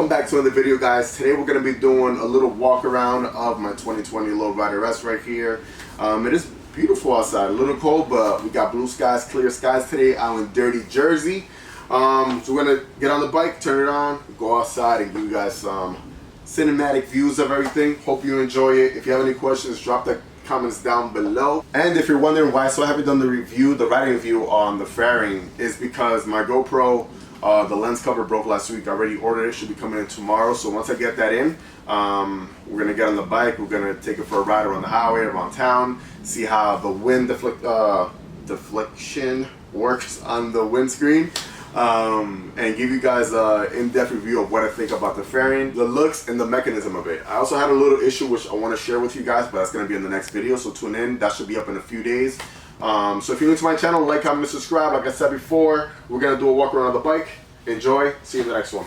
Welcome back to another video, guys. Today we're going to be doing a little walk around of my 2020 Lowrider S right here. It is beautiful outside, a little cold, but we got blue skies, clear skies today out in dirty Jersey. So we're going to get on the bike, turn it on, go outside and give you guys some cinematic views of everything. Hope you enjoy it. If you have any questions, drop the comments down below. And if you're wondering why I haven't done the riding review on the fairing, is because my GoPro, the lens cover broke last week. I already ordered it, should be coming in tomorrow. So once I get that in, we're gonna get on the bike, we're gonna take it for a ride around the highway, around town, see how the wind deflection works on the windscreen, and give you guys an in-depth review of what I think about the fairing, the looks, and the mechanism of it. I also had a little issue which I want to share with you guys, but that's going to be in the next video, so tune in. That should be up in a few days. So if you're new to my channel, like, comment, and subscribe. Like I said before, we're going to do a walk around on the bike. Enjoy. See you in the next one.